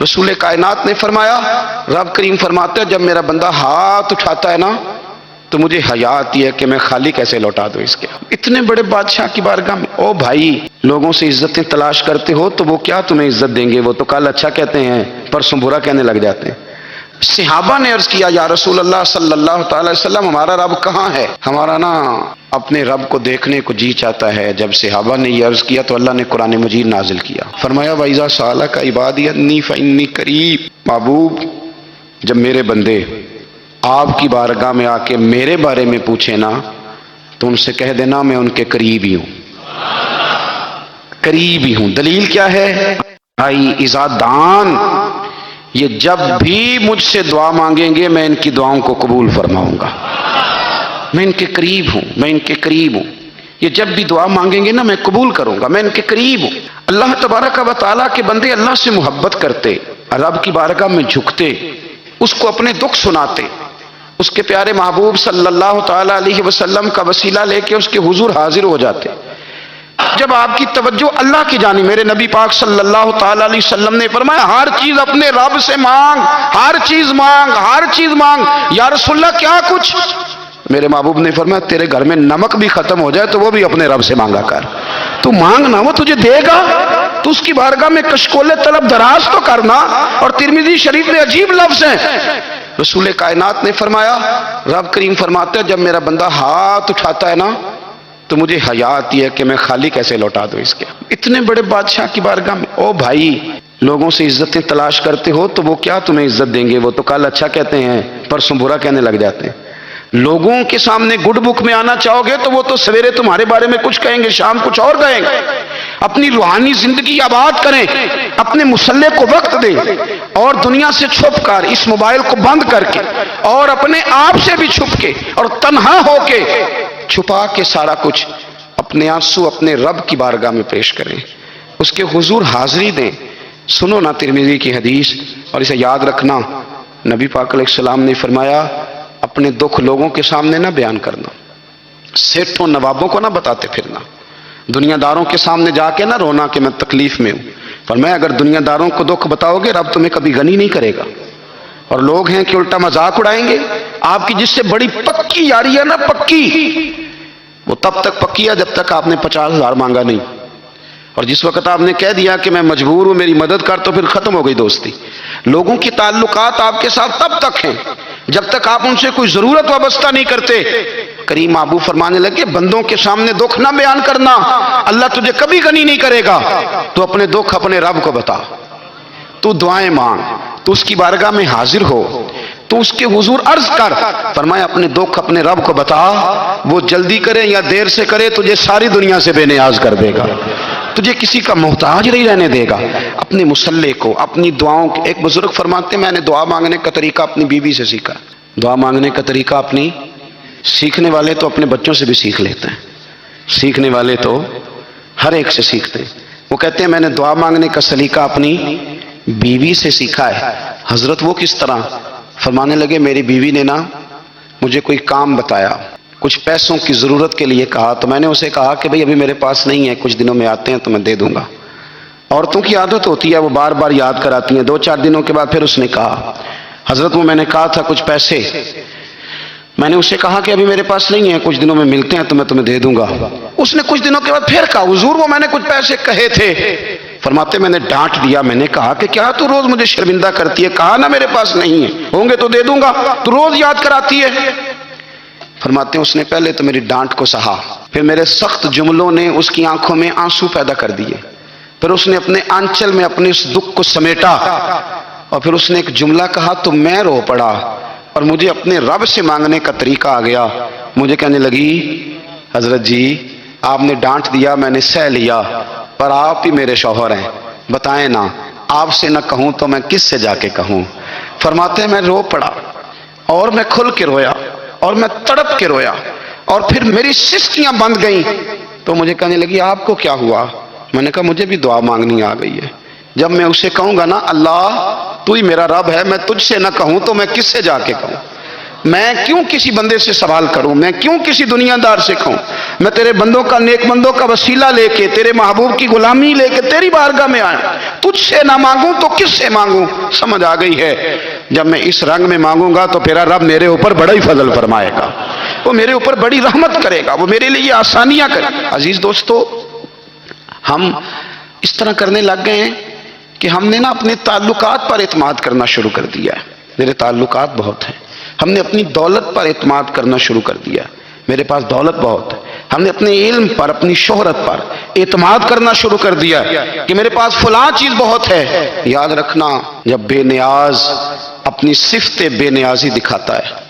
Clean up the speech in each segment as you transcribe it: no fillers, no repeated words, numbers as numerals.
رسول کائنات نے فرمایا، رب کریم فرماتا ہے جب میرا بندہ ہاتھ اٹھاتا ہے نا تو مجھے حیا آتی ہے کہ میں خالی کیسے لوٹا دوں اس کے۔ اتنے بڑے بادشاہ کی بارگاہ میں، او بھائی لوگوں سے عزتیں تلاش کرتے ہو تو وہ کیا تمہیں عزت دیں گے؟ وہ تو کل اچھا کہتے ہیں پرسوں برا کہنے لگ جاتے ہیں۔ صحابہ نے عرض کیا یا رسول اللہ صلی اللہ تعالی وسلم ہمارا رب کہاں ہے؟ ہمارا نا اپنے رب کو دیکھنے کو جی چاہتا ہے۔ جب صحابہ نے یہ عرض کیا تو اللہ نے قرآن مجید نازل کیا، فرمایا وَإِذَا سَأَلَكَ عِبَادِي عَنِّي فَإِنِّي قَرِيبٌ۔ محبوب جب میرے بندے آپ کی بارگاہ میں آ کے میرے بارے میں پوچھیں نا تو ان سے کہہ دینا میں ان کے قریب ہی ہوں، قریب ہی ہوں۔ دلیل کیا ہے؟ آئی اذا دان، یہ جب بھی مجھ سے دعا مانگیں گے میں ان کی دعاؤں کو قبول فرماؤں گا، میں ان کے قریب ہوں، میں ان کے قریب ہوں۔ یہ جب بھی دعا مانگیں گے نا میں قبول کروں گا، میں ان کے قریب ہوں۔ اللہ تبارک و تعالیٰ کے بندے اللہ سے محبت کرتے، رب کی بارگاہ میں جھکتے، اس کو اپنے دکھ سناتے، اس کے پیارے محبوب صلی اللہ تعالیٰ علیہ وسلم کا وسیلہ لے کے اس کے حضور حاضر ہو جاتے۔ جب آپ کی توجہ اللہ کی جانب، میرے نبی پاک صلی اللہ تعالیٰ علیہ وسلم نے فرمایا ہر چیز اپنے رب سے مانگ، ہر چیز مانگ، ہر چیز مانگ۔ یا رسول اللہ کیا کچھ؟ میرے محبوب نے فرمایا تیرے گھر میں نمک بھی ختم ہو جائے تو وہ بھی اپنے رب سے مانگا کر، تو مانگنا وہ تجھے دے گا، تو اس کی بارگاہ میں کشکول طلب دراز تو کرنا۔ اور ترمذی شریف میں عجیب لفظ ہیں، رسول کائنات نے فرمایا، رب کریم فرماتا ہے جب میرا بندہ ہاتھ اٹھاتا ہے نا تو مجھے حیا آتی ہے کہ میں خالی کیسے لوٹا دوں اس کے۔ اتنے بڑے بادشاہ کی بارگاہ میں، او بھائی لوگوں سے عزتیں تلاش کرتے ہو تو وہ کیا تمہیں عزت دیں گے؟ وہ تو کل اچھا کہتے ہیں پرسوں برا کہنے لگ جاتے ہیں۔ لوگوں کے سامنے گڈ بک میں آنا چاہو گے تو وہ تو سویرے تمہارے بارے میں کچھ کہیں گے، شام کچھ اور کہیں گے۔ اپنی روحانی زندگی آباد کریں، اپنے مسلح کو وقت دیں، اور دنیا سے چھپ کر اس موبائل کو بند کر کے اور اپنے آپ سے بھی چھپ کے اور تنہا ہو کے چھپا کے سارا کچھ اپنے آنسو اپنے رب کی بارگاہ میں پیش کریں، اس کے حضور حاضری دیں۔ سنو نا ترمذی کی حدیث، اور اسے یاد رکھنا، نبی پاک علیہ السلام نے فرمایا اپنے دکھ لوگوں کے سامنے نہ بیان کرنا، سیٹھوں نوابوں کو نہ بتاتے پھرنا، دنیا داروں کے سامنے جا کے نہ رونا کہ میں تکلیف میں ہوں۔ فرمایا اگر دنیا داروں کو دکھ بتاؤ گے رب تمہیں کبھی غنی نہیں کرے گا، اور لوگ ہیں کہ الٹا مذاق اڑائیں گے۔ آپ کی جس سے بڑی پکی یاری ہے نا، پکی، وہ تب تک پکی ہے جب تک آپ نے 50,000 مانگا نہیں، اور جس وقت آپ نے کہہ دیا کہ میں مجبور ہوں میری مدد کر تو پھر ختم ہو گئی دوستی۔ لوگوں کی تعلقات آپ کے ساتھ تب تک ہیں جب تک آپ ان سے کوئی ضرورت وابستہ نہیں کرتے۔ کریم محبوب فرمانے لگے بندوں کے سامنے دکھ نہ بیان کرنا، اللہ تجھے کبھی غنی نہیں کرے گا۔ تو اپنے دکھ اپنے رب کو بتا، تو دعائیں مانگ، تو اس کی بارگاہ میں حاضر ہو، تو اس کے حضور عرض کر۔ فرمایا اپنے دکھ اپنے رب کو بتا، وہ جلدی کرے یا دیر سے کرے تجھے ساری دنیا سے بے نیاز کر دے گا، تجھے کسی کا محتاج نہیں رہنے دے گا۔ اپنے مسلح کو، اپنی دعاؤں، ایک بزرگ فرماتے ہیں میں نے دعا مانگنے کا طریقہ اپنی بیوی سے سیکھا۔ دعا مانگنے کا طریقہ اپنی، سیکھنے والے تو اپنے بچوں سے بھی سیکھ لیتے ہیں، سیکھنے والے تو ہر ایک سے سیکھتے ہیں۔ وہ کہتے ہیں میں نے دعا مانگنے کا سلیقہ اپنی بیوی سے سیکھا ہے۔ حضرت وہ کس طرح؟ فرمانے لگے میری بیوی نے نا مجھے کوئی کام بتایا، کچھ پیسوں کی ضرورت کے لیے کہا، تو میں نے اسے کہا کہ بھئی ابھی میرے پاس نہیں ہے، کچھ دنوں میں آتے ہیں تو میں دے دوں گا۔ عورتوں کی عادت ہوتی ہے وہ بار بار یاد کراتی ہیں، 2-4 دنوں کے بعد پھر اس نے کہا حضرت وہ میں نے کہا تھا کچھ پیسے، میں نے اسے کہا کہ ابھی میرے پاس نہیں ہے، کچھ دنوں میں ملتے ہیں تو میں تمہیں دے دوں گا۔ اس نے کچھ دنوں کے بعد پھر کہا حضور وہ میں نے کچھ پیسے کہے تھے۔ فرماتے میں نے ڈانٹ دیا، میں نے کہا کہ کیا تو روز مجھے شرمندہ کرتی ہے، کہا نا میرے پاس نہیں ہے، ہوں گے تو دے دوں گا، تو روز یاد کراتی ہے۔ فرماتے ہیں اس نے پہلے تو میری ڈانٹ کو سہا، پھر میرے سخت جملوں نے اس کی آنکھوں میں آنسو پیدا کر دیے، پھر اس نے اپنے آنچل میں اپنے اس دکھ کو سمیٹا، اور پھر اس نے ایک جملہ کہا تو میں رو پڑا، اور مجھے اپنے رب سے مانگنے کا طریقہ آ گیا۔ مجھے کہنے لگی حضرت جی آپ نے ڈانٹ دیا میں نے سہ لیا، پر آپ ہی میرے شوہر ہیں، بتائیں نا آپ سے نہ کہوں تو میں کس سے جا کے کہوں۔ فرماتے ہیں میں رو پڑا، اور میں کھل کے رویا، اور میں تڑپ کے رویا، اور پھر میری سسکیاں بند گئیں۔ تو مجھے کہنے لگی آپ کو کیا ہوا؟ میں نے کہا مجھے بھی دعا مانگنی آ گئی ہے، جب میں اسے کہوں گا نا اللہ تو ہی میرا رب ہے، میں تجھ سے نہ کہوں تو میں کس سے جا کے کہوں۔ میں کیوں کسی بندے سے سوال کروں، میں کیوں کسی دنیا دار سے کہوں؟ میں تیرے بندوں کا، نیک بندوں کا وسیلہ لے کے، تیرے محبوب کی غلامی لے کے تیری بارگاہ میں آیا، تجھ سے نہ مانگوں تو کس سے مانگوں؟ سمجھ آ گئی ہے جب میں اس رنگ میں مانگوں گا تو پھر رب میرے اوپر بڑا ہی فضل فرمائے گا، وہ میرے اوپر بڑی رحمت کرے گا، وہ میرے لیے آسانیاں کرے گا۔ عزیز دوستو، ہم اس طرح کرنے لگ گئے ہیں کہ ہم نے نا اپنے تعلقات پر اعتماد کرنا شروع کر دیا ہے۔ میرے تعلقات بہت ہیں، ہم نے اپنی دولت پر اعتماد کرنا شروع کر دیا ہے، میرے پاس دولت بہت ہے، ہم نے اپنے علم پر، اپنی شہرت پر اعتماد کرنا شروع کر دیا ہے کہ میرے پاس فلاں چیز بہت ہے۔ یاد رکھنا، جب بے نیاز اپنی صفت بے نیازی دکھاتا ہے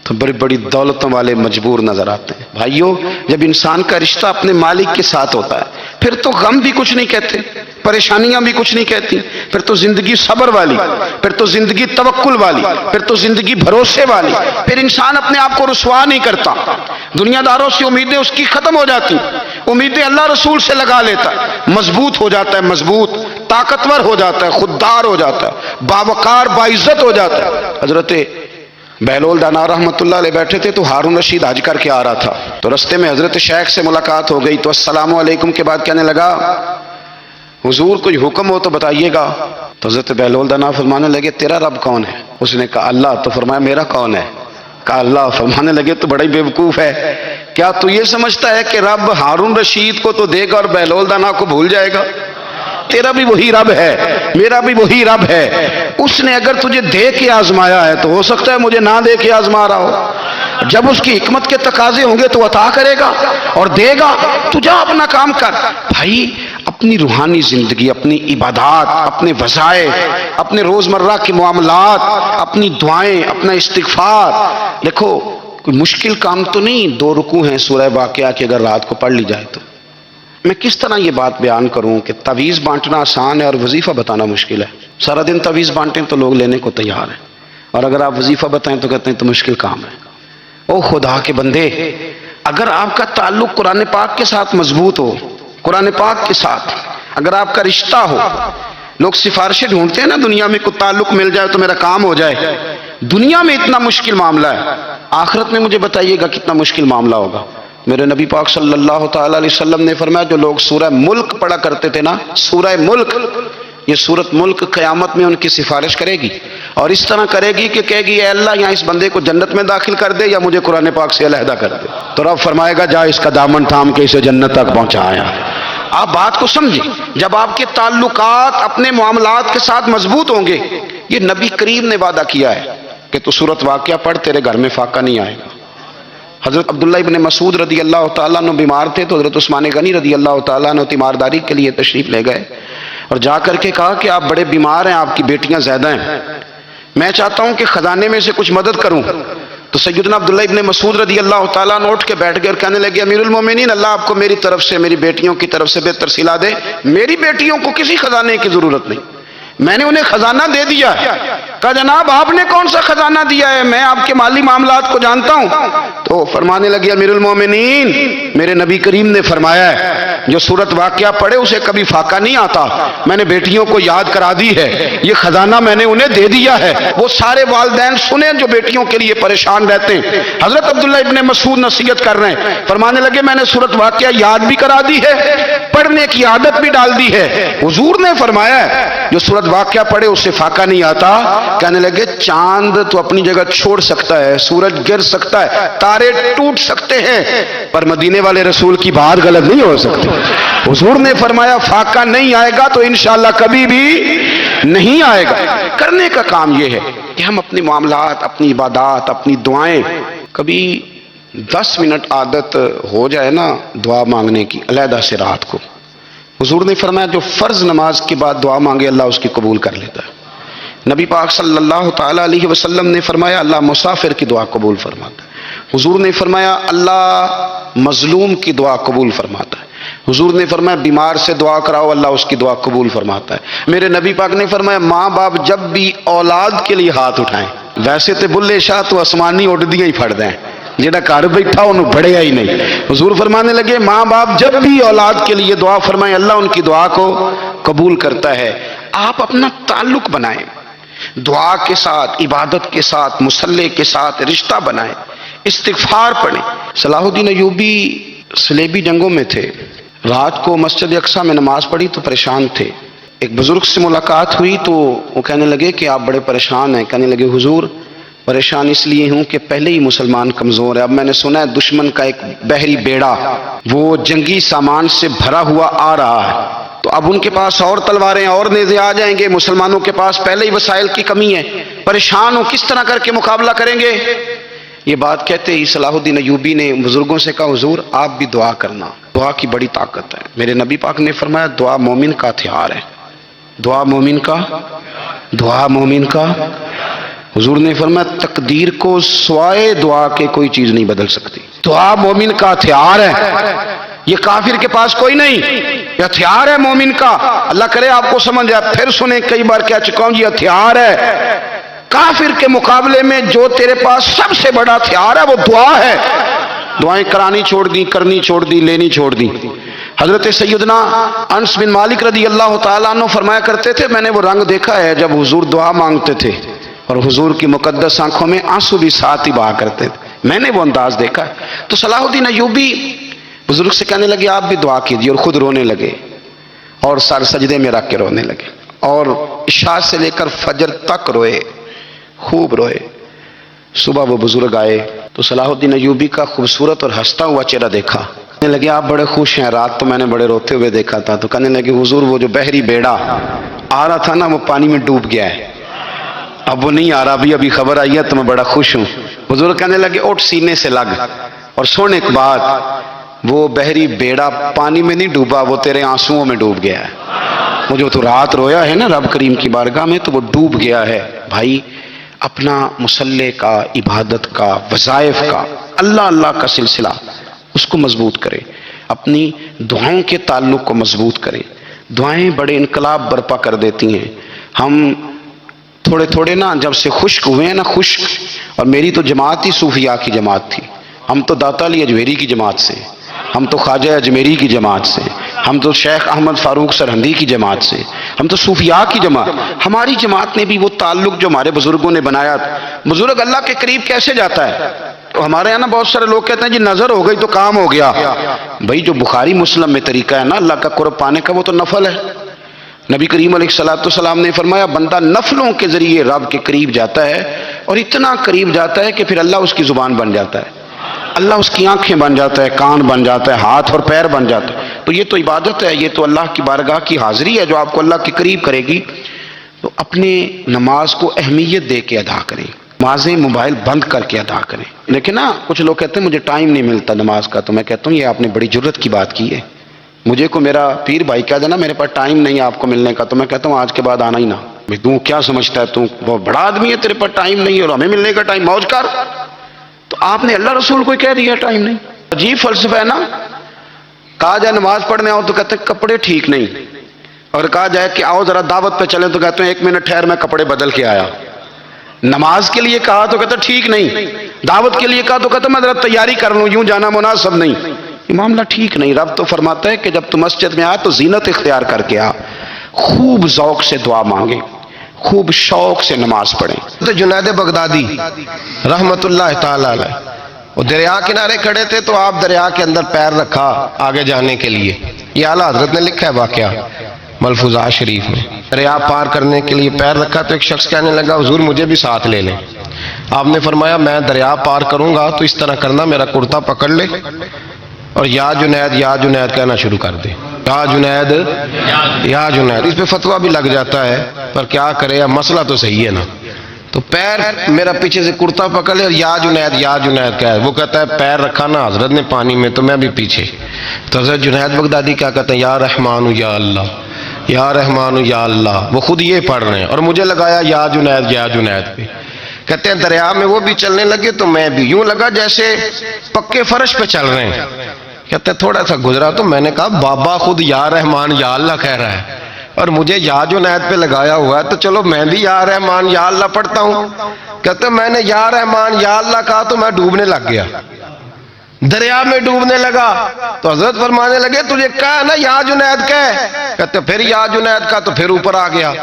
تو بڑی بڑی دولتوں والے مجبور نظر آتے ہیں۔ بھائیو، جب انسان کا رشتہ اپنے مالک کے ساتھ ہوتا ہے پھر تو غم بھی کچھ نہیں کہتے، پریشانیاں بھی کچھ نہیں کہتی، پھر تو زندگی صبر والی، پھر تو زندگی توکل والی، پھر تو زندگی بھروسے والی، پھر انسان اپنے آپ کو رسوا نہیں کرتا، دنیا داروں سے امیدیں اس کی ختم ہو جاتی، امیدیں اللہ رسول سے لگا لیتا ہے، مضبوط ہو جاتا ہے، مضبوط، طاقتور ہو جاتا ہے، خوددار ہو جاتا ہے، باوقار باعزت ہو جاتا ہے۔ حضرت بہلول دانا رحمت اللہ علیہ بیٹھے تھے تو ہارون رشید حج کر کے آ رہا تھا، تو رستے میں حضرت شیخ سے ملاقات ہو گئی تو السلام علیکم کے بعد کہنے لگا، حضور کوئی حکم ہو تو بتائیے گا۔ تو حضرت بہلول دانا فرمانے لگے، تیرا رب کون ہے؟ اس نے کہا اللہ۔ تو فرمایا میرا کون ہے؟ کہا اللہ۔ فرمانے لگے تو بڑا ہی بیوقوف ہے، کیا تو یہ سمجھتا ہے کہ رب ہارون رشید کو تو دے گا اور بہلول دانا کو بھول جائے گا؟ تیرا بھی وہی رب ہے، میرا بھی وہی رب ہے، اس نے اگر تجھے دے کے آزمایا ہے تو ہو سکتا ہے مجھے نہ دے کے آزما رہا ہو، جب اس کی حکمت کے تقاضے ہوں گے تو عطا کرے گا اور دے گا، تو جا اپنا کام کر۔ بھائی، اپنی روحانی زندگی، اپنی عبادات، اپنے وظائف، اپنے روزمرہ کے معاملات، اپنی دعائیں، اپنا استغفار، دیکھو کوئی مشکل کام تو نہیں، 2 رکوع ہیں سورہ واقعہ کی اگر رات کو پڑھ لی جائے تو۔ میں کس طرح یہ بات بیان کروں کہ تعویذ بانٹنا آسان ہے اور وظیفہ بتانا مشکل ہے؟ سارا دن تعویذ بانٹیں تو لوگ لینے کو تیار ہیں، اور اگر آپ وظیفہ بتائیں تو کہتے ہیں تو مشکل کام ہے۔ او خدا کے بندے، اگر آپ کا تعلق قرآن پاک کے ساتھ مضبوط ہو، قرآن پاک کے ساتھ اگر آپ کا رشتہ ہو، لوگ سفارشیں ڈھونڈتے ہیں نا دنیا میں، کوئی تعلق مل جائے تو میرا کام ہو جائے، دنیا میں اتنا مشکل معاملہ ہے، آخرت میں مجھے بتائیے گا کتنا مشکل معاملہ ہوگا۔ میرے نبی پاک صلی اللہ تعالی علیہ وسلم نے فرمایا، جو لوگ سورہ ملک پڑھا کرتے تھے نا، سورہ ملک، یہ سورت ملک قیامت میں ان کی سفارش کرے گی، اور اس طرح کرے گی کہ کہے گی اے اللہ یہاں اس بندے کو جنت میں داخل کر دے یا مجھے قرآن پاک سے علیحدہ کر دے، تو رب فرمائے گا جا اس کا دامن تھام کے اسے جنت تک پہنچایا۔ آپ بات کو سمجھیں، جب آپ کے تعلقات اپنے معاملات کے ساتھ مضبوط ہوں گے، یہ نبی کریم نے وعدہ کیا ہے کہ تو سورت واقعہ پڑھ، تیرے گھر میں فاقہ نہیں آئے گا۔ حضرت عبداللہ ابن مسعود رضی اللہ تعالیٰ عنہ بیمار تھے تو حضرت عثمان غنی رضی اللہ تعالیٰ عنہ تیمارداری کے لیے تشریف لے گئے اور جا کر کے کہا کہ آپ بڑے بیمار ہیں، آپ کی بیٹیاں زیادہ ہیں، میں چاہتا ہوں کہ خزانے میں سے کچھ مدد کروں۔ تو سیدنا عبداللہ ابن مسعود رضی اللہ تعالیٰ عنہ اٹھ کے بیٹھ گئے اور کہنے لگے، امیر المومنین، اللہ آپ کو میری طرف سے، میری بیٹیوں کی طرف سے بہتر صلہ دے، میری بیٹیوں کو کسی خزانے کی ضرورت نہیں، میں نے انہیں خزانہ دے دیا۔ کہا جناب آپ نے کون سا خزانہ دیا ہے، میں آپ کے مالی معاملات کو جانتا ہوں۔ تو فرمانے لگے، امیر المومنین، میرے نبی کریم نے فرمایا ہے جو سورت واقعہ پڑھے اسے کبھی فاقہ نہیں آتا، میں نے بیٹیوں کو یاد کرا دی ہے، یہ خزانہ میں نے انہیں دے دیا ہے۔ وہ سارے والدین سنیں جو بیٹیوں کے لیے پریشان رہتے ہیں، حضرت عبداللہ ابن مسعود نصیحت کر رہے ہیں، فرمانے لگے میں نے سورت واقعہ یاد بھی کرا دی ہے، پڑھنے کی عادت بھی ڈال دی ہے۔ حضور نے فرمایا ہے جو سورت واقعہ پڑھے اسے فاقہ نہیں آتا۔ کہنے لگے چاند تو اپنی جگہ چھوڑ سکتا ہے، سورج گر سکتا ہے، تارے ٹوٹ سکتے ہیں، پر مدینے والے رسول کی بات غلط نہیں ہو سکتی۔ حضور نے فرمایا فاقہ نہیں آئے گا تو انشاءاللہ کبھی بھی نہیں آئے گا۔ کرنے کا کام یہ ہے کہ ہم اپنے معاملات، اپنی عبادات، اپنی دعائیں، کبھی 10 منٹ عادت ہو جائے نا دعا مانگنے کی علیحدہ سے رات کو۔ حضور نے فرمایا جو فرض نماز کے بعد دعا مانگے اللہ اس کی قبول کر لیتا ہے۔ نبی پاک صلی اللہ تعالیٰ علیہ وسلم نے فرمایا اللہ مسافر کی دعا قبول فرماتا ہے۔ حضور نے فرمایا اللہ مظلوم کی دعا قبول فرماتا ہے۔ حضور نے فرمایا بیمار سے دعا کراؤ اللہ اس کی دعا قبول فرماتا ہے۔ میرے نبی پاک نے فرمایا ماں باپ جب بھی اولاد کے لیے ہاتھ اٹھائیں، ویسے تو بلے شاہ تو آسمانی اڈدیاں ہی پھڑ دیں، جڑا گھر بیٹھا انہوں بڑھیا ہی نہیں۔ حضور فرمانے لگے ماں باپ جب بھی اولاد کے لیے دعا فرمائیں اللہ ان کی دعا کو قبول کرتا ہے۔ آپ اپنا تعلق بنائیں، دعا کے ساتھ، عبادت کے ساتھ، مصلی کے ساتھ رشتہ بنائیں، استغفار پڑھیں۔ صلاح الدین ایوبی صلیبی جنگوں میں تھے، رات کو مسجد اقصیٰ میں نماز پڑھی تو پریشان تھے۔ ایک بزرگ سے ملاقات ہوئی تو وہ کہنے لگے کہ آپ بڑے پریشان ہیں۔ کہنے لگے حضور پریشان اس لیے ہوں کہ پہلے ہی مسلمان کمزور ہے، اب میں نے سنا ہے دشمن کا ایک بحری بیڑا وہ جنگی سامان سے بھرا ہوا آ رہا ہے، تو اب ان کے پاس اور تلواریں اور نیزے آ جائیں گے، مسلمانوں کے پاس پہلے ہی وسائل کی کمی ہے، پریشان ہوں کس طرح کر کے مقابلہ کریں گے۔ یہ بات کہتے ہی صلاح الدین ایوبی نے بزرگوں سے کہا حضور آپ بھی دعا کرنا، دعا کی بڑی طاقت ہے۔ میرے نبی پاک نے فرمایا دعا مومن کا ہتھیار ہے، دعا مومن کا حضور نے فرمایا تقدیر کو سوائے دعا کے کوئی چیز نہیں بدل سکتی۔ دعا مومن کا ہتھیار ہے، یہ کافر کے پاس کوئی نہیں، یہ ہتھیار ہے مومن کا۔ اللہ کرے آپ کو سمجھ آئے، پھر سنیں کئی بار کہہ چکا ہوں یہ ہتھیار ہے۔ کافر کے مقابلے میں جو تیرے پاس سب سے بڑا ہتھیار ہے وہ دعا ہے۔ دعائیں کرانی چھوڑ دی، کرنی چھوڑ دی، لینی چھوڑ دی۔ حضرت سیدنا انس بن مالک رضی اللہ تعالیٰ عنہ فرمایا کرتے تھے میں نے وہ رنگ دیکھا ہے جب حضور دعا مانگتے تھے اور حضور کی مقدس آنکھوں میں آنسو بھی ساتھ ہی بہا کرتے تھے، میں نے وہ انداز دیکھا ہے۔ تو صلاح الدین ایوبی بزرگ سے کہنے لگے آپ بھی دعا کیجیے، اور خود رونے لگے اور سر سجدے میں رکھ کے رونے لگے، اور عشاء سے لے کر فجر تک روئے، خوب روئے۔ صبح وہ بزرگ آئے تو صلاح الدین ایوبی کا خوبصورت اور ہنستا ہوا چہرہ دیکھا، کہنے لگے آپ بڑے خوش ہیں، رات تو میں نے بڑے روتے ہوئے دیکھا تھا۔ تو کہنے لگے حضور وہ جو بحری بیڑا آ رہا تھا نا وہ پانی میں ڈوب گیا ہے، اب وہ نہیں آ رہا، ابھی خبر آئی ہے تو میں بڑا خوش ہوں۔ بزرگ کہنے لگے اٹھ سینے سے لگ، اور سن ایک بات، وہ بحری بیڑا پانی میں نہیں ڈوبا، وہ تیرے آنسوؤں میں ڈوب گیا ہے۔ وہ جو تو رات رویا ہے نا رب کریم کی بارگاہ میں تو وہ ڈوب گیا ہے۔ بھائی اپنا مصلی کا، عبادت کا، وظائف کا، اللہ اللہ کا سلسلہ اس کو مضبوط کرے، اپنی دعاؤں کے تعلق کو مضبوط کرے۔ دعائیں بڑے انقلاب برپا کر دیتی ہیں۔ ہم تھوڑے تھوڑے نا جب سے خشک ہوئے ہیں نا، خشک، اور میری تو جماعت ہی صوفیاء کی جماعت تھی، ہم تو داتا علی اجمیری کی جماعت سے، ہم تو خواجہ اجمیری کی جماعت سے، ہم تو شیخ احمد فاروق سرہندی کی جماعت سے، ہم تو صوفیاء کی جماعت۔ ہماری جماعت نے بھی وہ تعلق جو ہمارے بزرگوں نے بنایا، بزرگ اللہ کے قریب کیسے جاتا ہے؟ تو ہمارے یہاں نا بہت سارے لوگ کہتے ہیں جی نظر ہو گئی تو کام ہو گیا۔ بھائی جو بخاری مسلم میں طریقہ ہے نا اللہ کا قرب پانے کا وہ تو نفل ہے۔ نبی کریم علیہ السلام نے فرمایا بندہ نفلوں کے ذریعے رب کے قریب جاتا ہے، اور اتنا قریب جاتا ہے کہ پھر اللہ اس کی زبان بن جاتا ہے، اللہ اس کی آنکھیں بن جاتا ہے، کان بن جاتا ہے، ہاتھ اور پیر بن جاتا ہے۔ تو یہ تو عبادت ہے، یہ تو اللہ کی بارگاہ کی حاضری ہے جو آپ کو اللہ کے قریب کرے گی۔ تو اپنے نماز کو اہمیت دے کے ادا کریں، نمازیں موبائل بند کر کے ادا کریں۔ لیکن نا کچھ لوگ کہتے ہیں مجھے ٹائم نہیں ملتا نماز کا، تو میں کہتا ہوں یہ آپ نے بڑی جرت کی بات کی ہے۔ مجھے کو میرا پیر بھائی کہہ دینا میرے پاس ٹائم نہیں ہے آپ کو ملنے کا، تو میں کہتا ہوں آج کے بعد آنا ہی نہ۔ تو کیا سمجھتا ہے تو بہت بڑا آدمی ہے، تیرے پاس ٹائم نہیں ہے اور ہمیں ملنے کا ٹائم، موج کر۔ تو آپ نے اللہ رسول کو کہہ دیا ٹائم نہیں، عجیب فلسفہ ہے نا۔ کہا جائے نماز پڑھنے آؤ تو کہتے ہیں کپڑے ٹھیک نہیں، اور کہا جائے کہ آؤ ذرا دعوت پہ چلیں تو کہتے ہیں ایک منٹ ٹھہر میں کپڑے بدل کے آیا۔ نماز کے لیے کہا تو کہتے ٹھیک نہیں، دعوت کے لیے کہا تو کہتے میں ذرا تیاری کر لوں، یوں جانا مناسب نہیں۔ یہ معاملہ ٹھیک نہیں۔ رب تو فرماتا ہے کہ جب تم مسجد میں آ تو زینت اختیار کر کے آ، خوب ذوق سے دعا مانگے، خوب شوق سے نماز پڑھیں۔ جنید بغدادی رحمت اللہ تعالی علیہ وہ دریا کنارے کھڑے تھے تو آپ دریا کے اندر پیر رکھا آگے جانے کے لیے، یہ اعلیٰ حضرت نے لکھا ہے واقعہ ملفوظات شریف میں۔ دریا پار کرنے کے لیے پیر رکھا تو ایک شخص کہنے لگا حضور مجھے بھی ساتھ لے لیں۔ آپ نے فرمایا میں دریا پار کروں گا تو اس طرح کرنا میرا کرتا پکڑ لے اور یا جنید کہنا شروع کر دے، یا جنید یا جنید۔ اس پہ فتویٰ بھی لگ جاتا ہے پر کیا کرے، اب مسئلہ تو صحیح ہے نا۔ تو پیر میرا پیچھے سے کرتا پکڑ لے اور یا جنید کہہ، وہ کہتا ہے پیر رکھا نا حضرت نے پانی میں تو میں بھی پیچھے۔ تو حضرت جنید بغدادی کیا کہتے ہیں یا رحمان یا اللہ، یا رحمان یا اللہ، وہ خود یہ پڑھ رہے ہیں اور مجھے لگایا یا جنید پہ۔ کہتے ہیں دریا میں وہ بھی چلنے لگے تو میں بھی، یوں لگا جیسے پکے فرش پہ چل رہے ہیں۔ کہتے ہیں تھوڑا سا گزرا تو میں نے کہا بابا خود یا رحمان یا اللہ کہہ رہا ہے اور مجھے یا جنید پہ لگایا ہوا ہے، تو چلو میں بھی یا رحمان یا اللہ پڑھتا ہوں۔ کہتے ہیں میں نے یا رحمان یا اللہ کہا تو میں ڈوبنے لگ گیا، دریا میں ڈوبنے لگا۔ تو حضرت فرمانے لگے تجھے کہا نا یا جنید کہہ، کہتے پھر یا جنید کا تو پھر اوپر آ گیا۔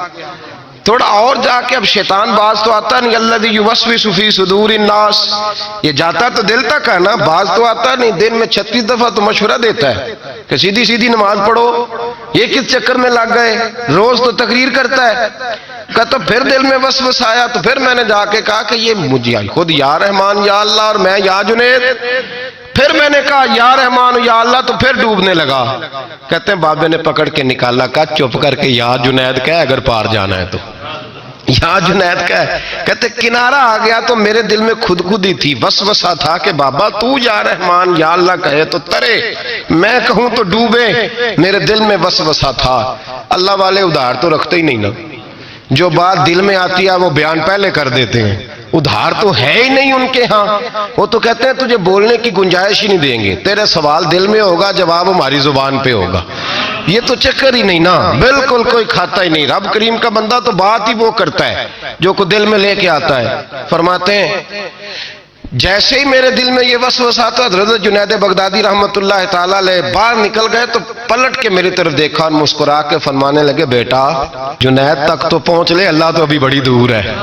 تھوڑا اور جا کے اب شیطان باز تو آتا نہیں، الذی یوسوس فی صدور الناس، یہ جاتا تو دل تک ہے نا، باز تو آتا نہیں، دن میں 36 دفعہ تو مشورہ دیتا ہے کہ سیدھی سیدھی نماز پڑھو، یہ کس چکر میں لگ گئے، روز تو تقریر کرتا ہے۔ کہ تو پھر دل میں وسوسہ آیا، تو پھر میں نے جا کے کہا کہ یہ مجھے خود یا رحمان یا اللہ اور میں یا جنید، پھر میں نے کہا یا رحمان یا اللہ، تو پھر ڈوبنے لگا۔ کہتے ہیں بابے نے پکڑ کے نکالا، کہا چپ کر کے یا جنید کہہ اگر پار جانا ہے تو، یا جنید کہہ۔ کہتے کنارہ آ گیا تو میرے دل میں خود خودی تھی، وسوسہ تھا کہ بابا تو یا رحمان یا اللہ کہے تو ترے، میں کہوں تو ڈوبے، میرے دل میں وسوسہ تھا۔ اللہ والے ادھار تو رکھتے ہی نہیں نا، جو بات دل میں آتی ہے وہ بیان پہلے کر دیتے ہیں، ادھار تو ہے ہی نہیں ان کے ہاں، وہ تو کہتے ہیں تجھے بولنے کی گنجائش ہی نہیں دیں گے، تیرے سوال دل میں ہوگا جواب ہماری زبان پہ ہوگا، یہ تو چکر ہی نہیں نا، بالکل کوئی کھاتا ہی نہیں۔ رب کریم کا بندہ تو بات ہی وہ کرتا ہے جو کو دل میں لے کے آتا ہے۔ فرماتے ہیں جیسے ہی میرے دل میں یہ وسوسہ آتا، حضرت جنید بغدادی رحمت اللہ تعالیٰ علیہ باہر نکل گئے تو پلٹ کے میری طرف دیکھا اور مسکرا کے فرمانے لگے بیٹا جنید تک تو پہنچ لے، اللہ تو ابھی بڑی دور ہے،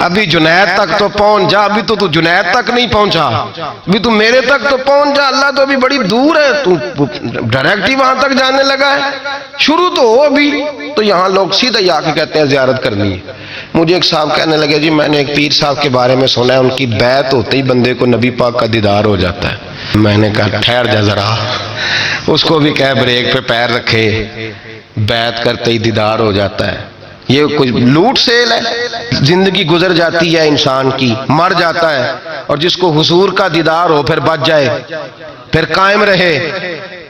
ابھی جنید تک تو پہنچ جا، ابھی تو جنید تک نہیں پہنچا، ابھی تو میرے تک تو پہنچ جا، اللہ تو ابھی بڑی دور ہے، تو ڈائریکٹ ہی وہاں تک جانے لگا ہے، شروع تو ہو ابھی۔ تو یہاں لوگ سیدھا ہی آ کے کہتے ہیں زیارت کرنی ہے۔ مجھے ایک صاحب کہنے لگے جی میں نے ایک پیر صاحب کے بارے میں سنا ہے ان کی بیعت ہوتے ہی بندے کو نبی پاک کا دیدار ہو جاتا ہے۔ میں نے کہا ٹھہر جا ذرا، اس کو بھی کہہ بریک پہ پیر رکھے، بیعت کرتے ہی دیدار ہو جاتا ہے، یہ کچھ لوٹ سیل ہے، زندگی گزر جاتی ہے انسان کی، مر جاتا ہے، اور جس کو حضور کا دیدار ہو پھر بچ جائے، پھر قائم رہے،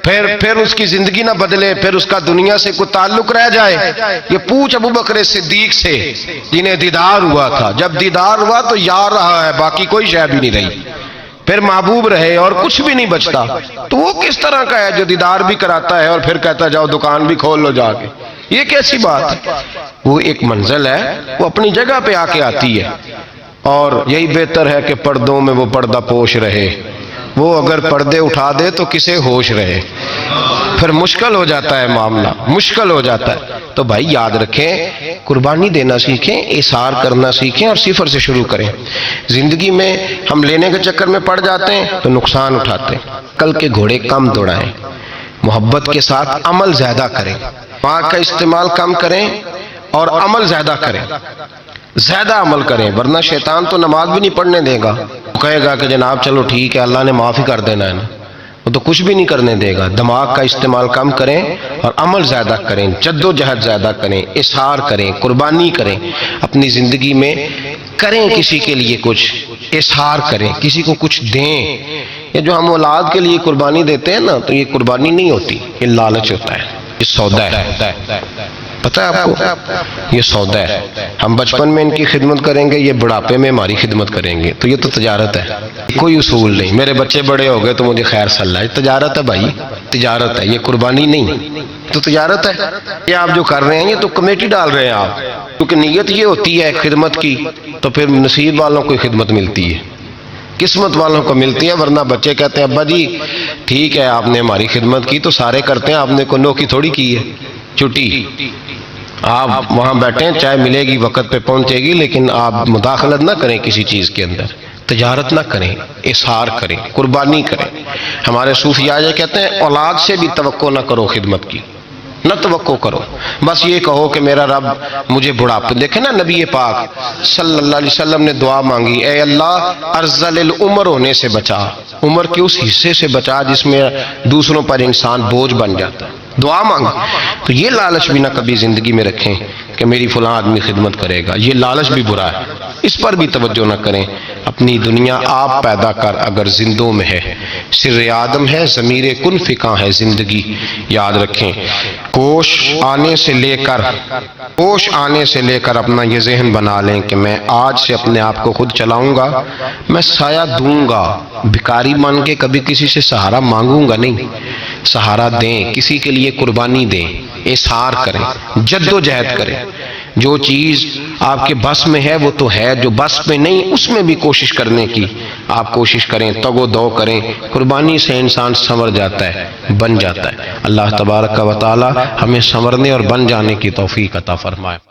پھر اس کی زندگی نہ بدلے، پھر اس کا دنیا سے کوئی تعلق رہ جائے۔ یہ پوچھ ابو بکر صدیق سے جنہیں دیدار ہوا تھا، جب دیدار ہوا تو یار رہا ہے، باقی کوئی شے بھی نہیں رہی، پھر محبوب رہے اور کچھ بھی نہیں بچتا۔ تو وہ کس طرح کا ہے جو دیدار بھی کراتا ہے اور پھر کہتا جاؤ دکان بھی کھول لو جا کے، یہ کیسی بات ہے؟ وہ ایک منزل ہے، وہ اپنی جگہ پہ آ کے آتی ہے، اور یہی بہتر ہے کہ پردوں میں وہ پردہ پوش رہے، وہ اگر پردے اٹھا دے تو کسے ہوش رہے، پھر مشکل ہو جاتا ہے معاملہ، مشکل ہو جاتا ہے۔ تو بھائی یاد رکھیں، قربانی دینا سیکھیں، اثار کرنا سیکھیں اور صفر سے شروع کریں۔ زندگی میں ہم لینے کے چکر میں پڑ جاتے ہیں تو نقصان اٹھاتے ہیں۔ کل کے گھوڑے کم دوڑائیں، محبت کے ساتھ عمل زیادہ کریں، دماغ کا استعمال کم کریں اور عمل زیادہ کریں، زیادہ عمل کریں، ورنہ شیطان تو نماز بھی نہیں پڑھنے دے گا، کہے گا کہ جناب چلو ٹھیک ہے اللہ نے معاف ہی کر دینا ہے نا، وہ تو کچھ بھی نہیں کرنے دے گا۔ دماغ کا استعمال کم کریں اور عمل زیادہ کریں، جد و جہد زیادہ کریں، اظہار کریں، قربانی کریں، اپنی زندگی میں کریں، کسی کے لیے کچھ اظہار کریں، کسی کو کچھ دیں۔ یہ جو ہم اولاد کے لیے قربانی دیتے ہیں نا، تو یہ قربانی نہیں ہوتی، یہ لالچ ہوتا ہے، یہ سودا ہے، پتہ ہے آپ کو، یہ سودا ہے۔ ہم بچپن میں ان کی خدمت کریں گے، یہ بڑھاپے میں ہماری خدمت کریں گے، تو یہ تو تجارت ہے، کوئی اصول نہیں۔ میرے بچے بڑے ہو گئے تو مجھے خیر صلی اللہ، تجارت ہے بھائی، تجارت ہے، یہ قربانی نہیں، تو تجارت ہے۔ یہ آپ جو کر رہے ہیں یہ تو کمیٹی ڈال رہے ہیں آپ، کیونکہ نیت یہ ہوتی ہے خدمت کی، تو پھر نصیب والوں کو خدمت ملتی ہے، قسمت والوں کو ملتی ہے، ورنہ بچے کہتے ہیں ابا جی ٹھیک ہے آپ نے ہماری خدمت کی تو سارے کرتے ہیں، آپ نے کو نوکی تھوڑی کی ہے، چھٹی، آپ وہاں بیٹھیں، چائے ملے گی وقت پہ پہنچے گی، لیکن آپ مداخلت نہ کریں کسی چیز کے اندر، تجارت نہ کریں، اظہار کریں، قربانی کریں۔ ہمارے صوفیاء یہ کہتے ہیں اولاد سے بھی توقع نہ کرو خدمت کی، نہ توقع کرو، بس یہ کہو کہ میرا رب مجھے بڑھاپے، دیکھیں نا نبی پاک صلی اللہ علیہ وسلم نے دعا مانگی، اے اللہ ارذل العمر ہونے سے بچا، عمر کے اس حصے سے بچا جس میں دوسروں پر انسان بوجھ بن جاتا ہے، دعا مانگی۔ تو یہ لالچ بھی نہ کبھی زندگی میں رکھیں کہ میری فلاں آدمی خدمت کرے گا، یہ لالچ بھی برا ہے، اس پر بھی توجہ نہ کریں۔ اپنی دنیا آپ پیدا کر اگر زندوں میں ہے، سر آدم ہے، ضمیر کن فکاں ہے زندگی، یاد رکھیں۔ ہوش آنے سے لے کر اپنا یہ ذہن بنا لیں کہ میں آج سے اپنے آپ کو خود چلاؤں گا، میں سایہ دوں گا، بھکاری مان کے کبھی کسی سے سہارا مانگوں گا نہیں، سہارا دیں، کسی کے لیے قربانی دیں، اظہار کریں، جد و جہد کریں۔ جو چیز آپ کے بس میں ہے وہ تو ہے، جو بس میں نہیں اس میں بھی کوشش کرنے کی آپ کوشش کریں، تگ و دو کریں، قربانی سے انسان سنور جاتا ہے، بن جاتا ہے۔ اللہ تبارک و تعالی ہمیں سنورنے اور بن جانے کی توفیق عطا فرمائے۔